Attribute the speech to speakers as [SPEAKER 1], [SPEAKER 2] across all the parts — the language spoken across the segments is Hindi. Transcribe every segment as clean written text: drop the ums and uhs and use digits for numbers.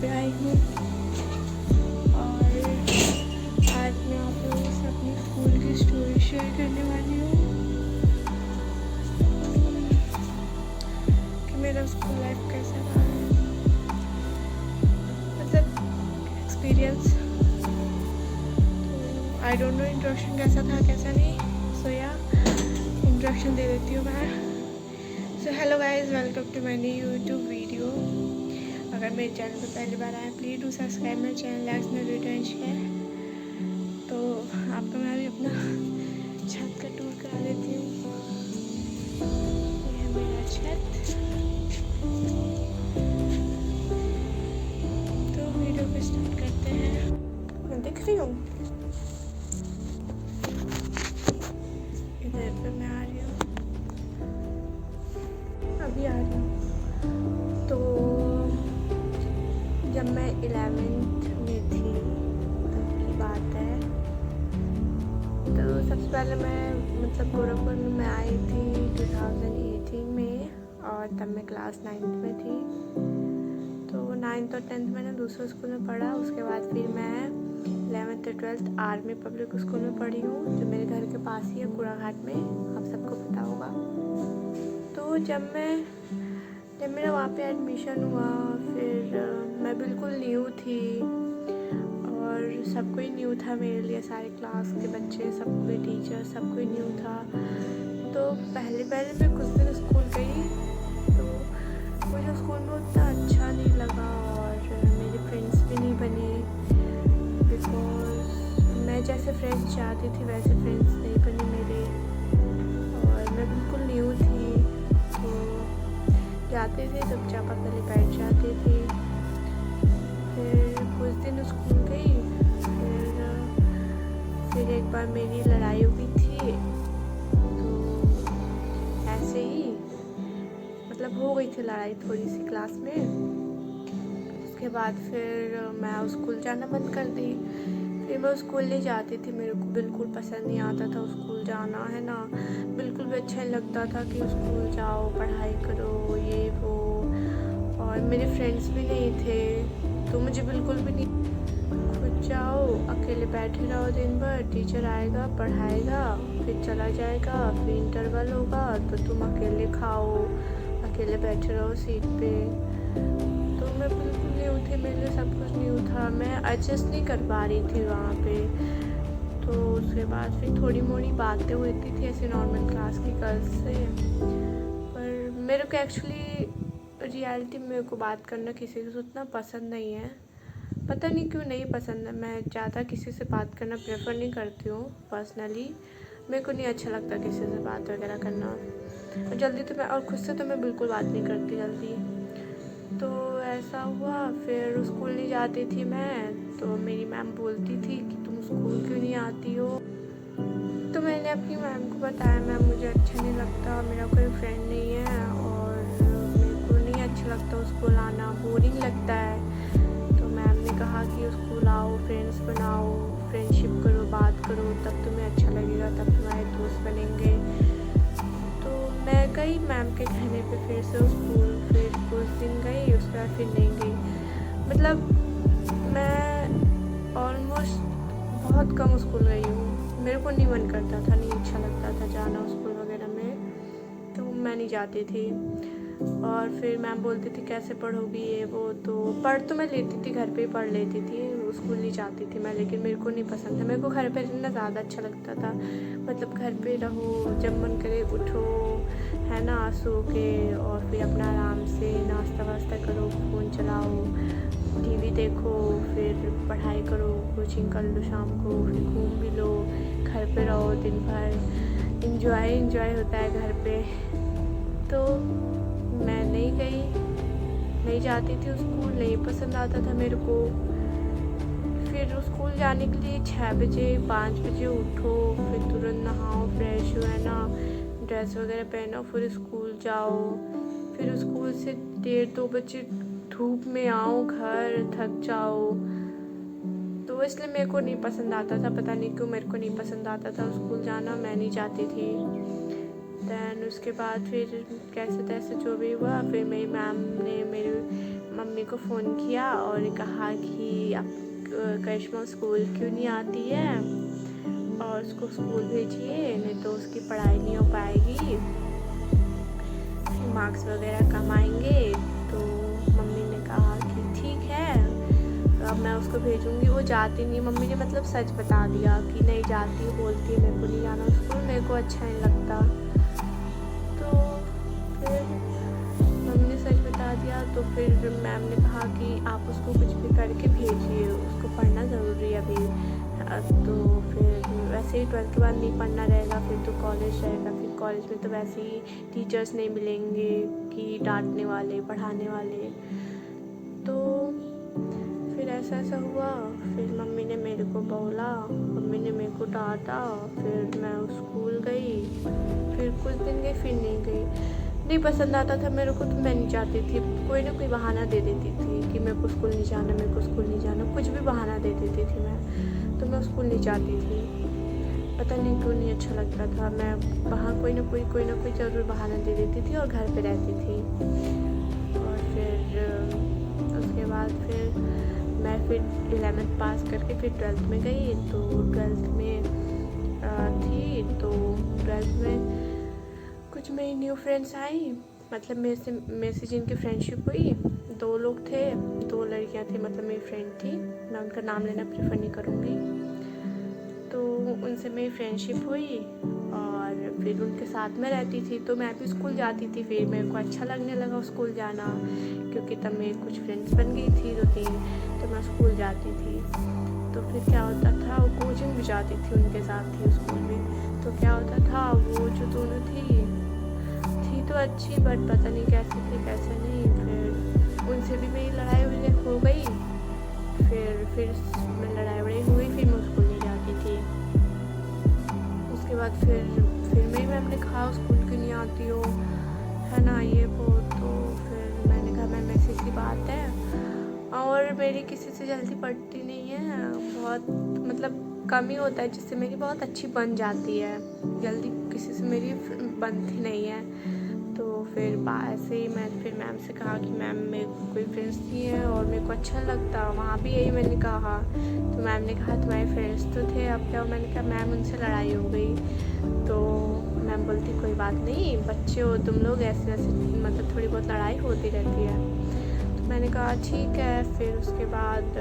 [SPEAKER 1] पे आई हूँ और आज मैं आप लोगों से अपनी स्कूल की स्टोरी शेयर करने वाली हूँ कि मेरा स्कूल लाइफ कैसा रहा है, मतलब एक्सपीरियंस। तो आई डोंट नो इंट्रोडक्शन कैसा था कैसा नहीं, सो या इंट्रोडक्शन दे देती हूँ मैं। So hello guys, welcome to my new YouTube video. अगर मेरे चैनल पर पहली बार आए please do subscribe my channel, like my video and share. तो आपको मैं अभी अपना छत का टूर करा देती हूँ। ये है मेरा छत। तो वीडियो को स्टार्ट करते हैं। मैं दिख रही हूँ, इधर पे मैं आ रही हूँ, अभी आ रही हूँ। तो जब मैं 11th में थी तब की बात है। तो सबसे पहले मैं मतलब गोरखपुर में मैं आई थी 2018 में, और तब मैं क्लास 9th में थी। तो 9th और 10th मैंने दूसरे स्कूल में पढ़ा। उसके बाद फिर मैं 11th और 12th आर्मी पब्लिक स्कूल में पढ़ी हूँ, जो मेरे घर के पास ही है, कूड़ाघाट में, आप सबको पता होगा। तो जब मेरा वहाँ पे एडमिशन हुआ, फिर मैं बिल्कुल न्यू थी और सब कोई न्यू था मेरे लिए, सारे क्लास के बच्चे, सब कोई टीचर, सब कोई न्यू था। तो पहले मैं कुछ दिन स्कूल गई तो मुझे स्कूल में उतना अच्छा नहीं लगा और मेरे फ्रेंड्स भी नहीं बने, बिकॉज मैं जैसे फ्रेंड्स चाहती थी वैसे फ्रेंड्स नहीं बने मेरे, और मैं बिल्कुल न्यू थी। तो जाते थे चुपचाप पहले बैठ जाती थी, फिर कुछ दिन स्कूल गई, फिर एक बार मेरी लड़ाई हुई थी। तो ऐसे ही मतलब हो गई थी लड़ाई थोड़ी सी क्लास में। उसके बाद फिर मैं स्कूल जाना बंद कर दी। फिर मैं स्कूल नहीं जाती थी, मेरे को बिल्कुल पसंद नहीं आता था स्कूल जाना, है ना। बिल्कुल भी अच्छा नहीं लगता था कि स्कूल जाओ, पढ़ाई करो, ये वो, और मेरे फ्रेंड्स भी नहीं थे तो मुझे बिल्कुल भी नहीं। खुद जाओ, अकेले बैठे रहो दिन भर, टीचर आएगा पढ़ाएगा फिर चला जाएगा, फिर इंटरवल होगा तो तुम अकेले खाओ, अकेले बैठे रहो सीट पे। तो मैं बिल्कुल न्यू थी, मेरे लिए सब कुछ न्यू था, मैं एडजस्ट नहीं कर पा रही थी वहाँ पे। तो उसके बाद फिर थोड़ी मोड़ी बातें होती थी ऐसे नॉर्मल क्लास की गर्ल्स से, पर मेरे को एक्चुअली रियलिटी में मेरे को बात करना किसी से उतना पसंद नहीं है। पता नहीं क्यों नहीं पसंद है, मैं ज़्यादा किसी से बात करना प्रेफर नहीं करती हूँ पर्सनली। मेरे को नहीं अच्छा लगता किसी से बात वगैरह करना, और जल्दी तो मैं, और खुद से तो मैं बिल्कुल बात नहीं करती जल्दी। तो ऐसा हुआ, फिर स्कूल नहीं जाती थी मैं, तो मेरी मैम बोलती थी कि तुम स्कूल क्यों नहीं आती हो। तो मैंने अपनी मैम को बताया, मैम मुझे अच्छा नहीं लगता, मेरा कोई फ्रेंड नहीं है और मेरे को नहीं अच्छा लगता स्कूल आना, बोरिंग लगता है। तो मैम ने कहा कि स्कूल आओ, फ्रेंड्स बनाओ, फ्रेंडशिप करो, बात करो, तब तुम्हें अच्छा लगेगा, तब तुम्हारे दोस्त बनेंगे। तो मैं गई मैम के कहने पे फिर से स्कूल, फिर कुछ दिन गई, उसके बाद फिर नहीं गई। मतलब मैं ऑलमोस्ट बहुत कम स्कूल गई हूँ, मेरे को नहीं मन करता था, नहीं अच्छा लगता था जाना स्कूल वगैरह में, तो मैं नहीं जाती थी। और फिर मैम बोलती थी कैसे पढ़ोगी ये वो, तो पढ़ तो मैं लेती थी, घर पे ही पढ़ लेती थी, स्कूल नहीं जाती थी मैं, लेकिन मेरे को नहीं पसंद था, मेरे को घर पे रहना ज़्यादा अच्छा लगता था। मतलब घर पे रहो, जब मन करे उठो, है ना, सो के, और फिर अपना आराम से नाश्ता वास्ता करो, फ़ोन चलाओ, टीवी देखो, फिर पढ़ाई करो, कोचिंग कर लो शाम को, फिर घूम भी लो, घर पे रहो दिन भर, इंजॉय होता है घर पे। तो मैं नहीं गई, नहीं जाती थी स्कूल, नहीं पसंद आता था मेरे को। फिर स्कूल जाने के लिए 6 बजे 5 बजे उठो, फिर तुरंत नहाओ, फ्रेश हो, है ना, ड्रेस वगैरह पहनो, फिर स्कूल जाओ, फिर स्कूल से 1:30-2 बजे धूप में आओ घर, थक जाओ। तो इसलिए मेरे को नहीं पसंद आता था, पता नहीं क्यों मेरे को नहीं पसंद आता था स्कूल जाना, मैं नहीं जाती थी। दैन उसके बाद फिर कैसे तैसे जो भी हुआ, फिर मेरी मैम ने मेरे मम्मी को फ़ोन किया और कहा कि अब करिश्मा स्कूल क्यों नहीं आती है और उसको स्कूल भेजिए, नहीं तो उसकी पढ़ाई नहीं हो पाएगी, मार्क्स वगैरह कम आएंगे। तो मम्मी ने कहा कि ठीक है, अब मैं उसको भेजूँगी। वो जाती नहीं, मम्मी ने मतलब सच बता दिया कि नहीं जाती, बोलती है मेरे को नहीं जाना स्कूल, मेरे को अच्छा नहीं लगता। तो फिर मम्मी ने सच बता दिया। तो फिर मैम ने कहा कि आप उसको कुछ भी करके भेजिए, उसको पढ़ना ज़रूरी है अभी। तो फिर वैसे ही 12th के बाद नहीं पढ़ना रहेगा, फिर तो कॉलेज रहेगा, फिर कॉलेज में तो वैसे ही टीचर्स नहीं मिलेंगे कि डांटने वाले, पढ़ाने वाले। तो फिर ऐसा हुआ। फिर मम्मी ने मेरे को बोला, मम्मी ने मेरे को डांटा। फिर मैं स्कूल गई, फिर कुछ दिन गई, फिर नहीं गई। नहीं पसंद आता था मेरे को तो मैं नहीं जाती थी, कोई ना कोई बहाना दे देती थी कि मेरे को स्कूल नहीं जाना, मेरे को स्कूल नहीं जाना, कुछ भी बहाना दे देती थी मैं, तो मैं स्कूल नहीं जाती थी। पता नहीं क्यों नहीं अच्छा लगता था। मैं वहाँ कोई ना कोई ज़रूर बहाना दे देती थी और घर पे रहती थी। और फिर उसके बाद फिर मैं फिर 11th पास करके फिर 12th में गई। तो 12th में थी, तो 12th में कुछ मेरी न्यू फ्रेंड्स आई, मतलब मेरे से जिनकी फ्रेंडशिप हुई, 2 लोग थे, 2 लड़कियां थी, मतलब मेरी फ्रेंड थी, मैं उनका नाम लेना प्रेफर नहीं करूँगी। तो उनसे मेरी फ्रेंडशिप हुई और फिर उनके साथ में रहती थी, तो मैं भी स्कूल जाती थी। फिर मेरे को अच्छा लगने लगा स्कूल जाना, क्योंकि तब मेरी कुछ फ्रेंड्स बन गई थी 2-3, तो मैं स्कूल जाती थी। तो फिर क्या होता था, वो कोचिंग भी जाती थी, उनके साथ थी स्कूल में। तो क्या होता था, वो जो दोनों थी तो अच्छी, बट पता नहीं कैसे थी कैसे नहीं। फिर उनसे भी मेरी लड़ाई हो गई। फिर मैं लड़ाई वड़ाई हुई, फिर मैं स्कूल नहीं जाती थी। उसके बाद फिर मेरी मैम ने कहा स्कूल क्यों नहीं आती हो, है ना, ये वो। तो फिर मैंने कहा मैम ऐसी सी बात है, और मेरी किसी से जल्दी पड़ती नहीं है, बहुत मतलब कम ही होता है जिससे मेरी बहुत अच्छी बन जाती है, जल्दी किसी से मेरी बनती नहीं है। तो फिर ऐसे ही मैं फिर मैम से कहा कि मैम मेरे को कोई फ्रेंड्स नहीं है और मेरे को अच्छा लगता, वहाँ भी यही मैंने कहा। तो मैम ने कहा तुम्हारे फ्रेंड्स तो थे, अब क्या हो। मैंने कहा मैम उनसे लड़ाई हो गई। तो मैम बोलती कोई बात नहीं, बच्चे हो तुम लोग, ऐसे मतलब थोड़ी बहुत लड़ाई होती रहती है। तो मैंने कहा ठीक है। फिर उसके बाद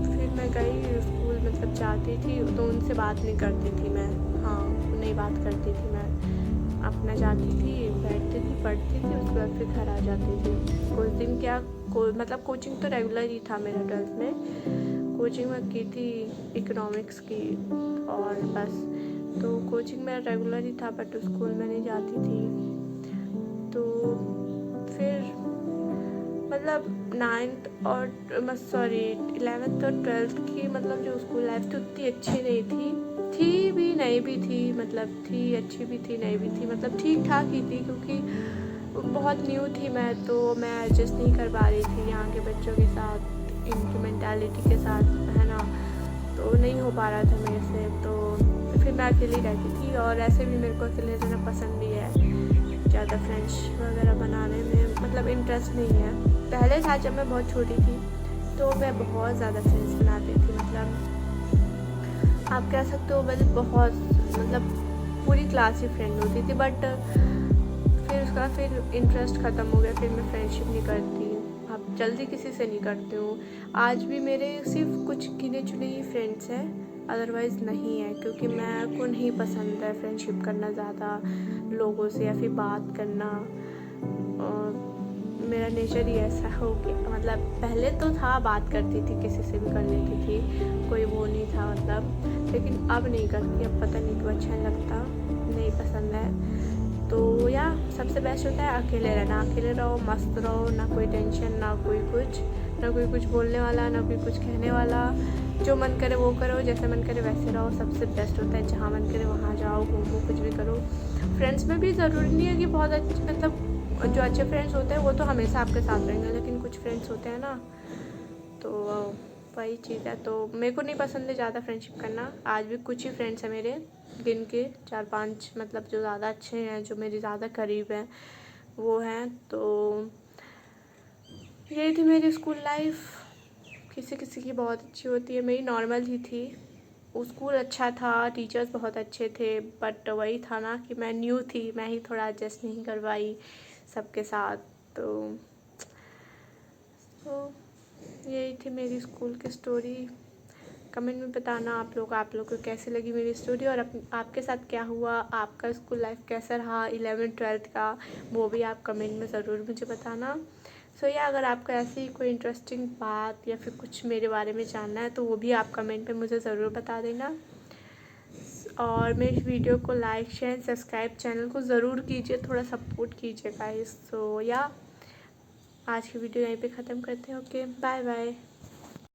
[SPEAKER 1] फिर मैं गई स्कूल, मतलब जाती थी तो उनसे बात नहीं करती थी मैं, हाँ नहीं बात करती थी मैं, अपना जाती थी, बैठती थी, पढ़ती थी, उसके बाद फिर घर आ जाती थी। कुछ दिन क्या मतलब कोचिंग तो रेगुलर ही था मेरा 12th में, कोचिंग में की थी इकोनॉमिक्स की, और बस। तो कोचिंग में रेगुलर ही था, बट स्कूल में नहीं जाती थी। तो फिर मतलब 9th और 11th और 12th की मतलब जो स्कूल लाइफ थी उतनी अच्छी नहीं थी भी नहीं भी थी, मतलब थी अच्छी भी थी नहीं भी थी, मतलब ठीक ठाक ही थी, क्योंकि बहुत न्यू थी मैं, तो मैं एडजस्ट नहीं कर पा रही थी यहाँ के बच्चों के साथ, इनकी मेंटालिटी के साथ, है ना, तो नहीं हो पा रहा था मेरे से। तो फिर मैं अकेली रहती थी, और ऐसे भी मेरे को अकेले रहना पसंद भी है, ज़्यादा फ्रेंड्स वगैरह बनाने में मतलब इंटरेस्ट नहीं है। पहले था जब मैं बहुत छोटी थी तो मैं बहुत ज़्यादा फ्रेंड्स बनाती थी, मतलब आप कह सकते हो मतलब बहुत, मतलब पूरी क्लास ही फ्रेंड होती थी। बट फिर उसका इंटरेस्ट ख़त्म हो गया, फिर मैं फ्रेंडशिप नहीं करती, अब जल्दी किसी से नहीं करती हूँ। आज भी मेरे सिर्फ कुछ गिने चुने ही फ्रेंड्स हैं, अदरवाइज़ नहीं है, क्योंकि मैं को नहीं पसंद है फ्रेंडशिप करना ज़्यादा लोगों से, या फिर बात करना। और मेरा नेचर ही ऐसा हो गया, मतलब पहले तो था, बात करती थी, किसी से भी कर लेती थी, कोई वो नहीं था मतलब, लेकिन अब नहीं करती, अब पता नहीं क्यों अच्छा नहीं लगता, नहीं पसंद है। तो या सबसे बेस्ट होता है अकेले रहना, अकेले रहो, मस्त रहो, ना कोई टेंशन, ना कोई कुछ बोलने वाला, ना कोई कुछ कहने वाला, जो मन करे वो करो, जैसे मन करे वैसे रहो, सबसे बेस्ट होता है। जहाँ मन करे वहाँ जाओ, घूमो, कुछ भी करो। फ्रेंड्स में भी ज़रूरी नहीं है कि बहुत अच्छे, मतलब जो अच्छे फ्रेंड्स होते हैं वो तो हमेशा आपके साथ रहेंगे, लेकिन कुछ फ्रेंड्स होते हैं ना, तो वही चीज़ है। तो मेरे को नहीं पसंद है ज़्यादा फ्रेंडशिप करना, आज भी कुछ ही फ्रेंड्स हैं मेरे, गिन के 4-5, मतलब जो ज़्यादा अच्छे हैं, जो मेरे ज़्यादा करीब हैं वो हैं। तो यही थी मेरी स्कूल लाइफ। किसी किसी की बहुत अच्छी होती है, मेरी नॉर्मल ही थी। वो स्कूल अच्छा था, टीचर्स बहुत अच्छे थे, बट वही था ना कि मैं न्यू थी, मैं ही थोड़ा एडजस्ट नहीं कर पाई सबके साथ। तो यही थी मेरी स्कूल की स्टोरी। कमेंट में बताना आप लोग को कैसी लगी मेरी स्टोरी, और आपके साथ क्या हुआ, आपका स्कूल लाइफ कैसा रहा 11th-12th का, वो भी आप कमेंट में ज़रूर मुझे बताना। सो या अगर आपको ऐसी कोई इंटरेस्टिंग बात या फिर कुछ मेरे बारे में जानना है तो वो भी आप कमेंट पे मुझे ज़रूर बता देना। और मेरी वीडियो को लाइक शेयर सब्सक्राइब चैनल को ज़रूर कीजिए, थोड़ा सपोर्ट कीजिए गाइस। सो या आज की वीडियो यहीं पे ख़त्म करते हैं। Okay, bye bye.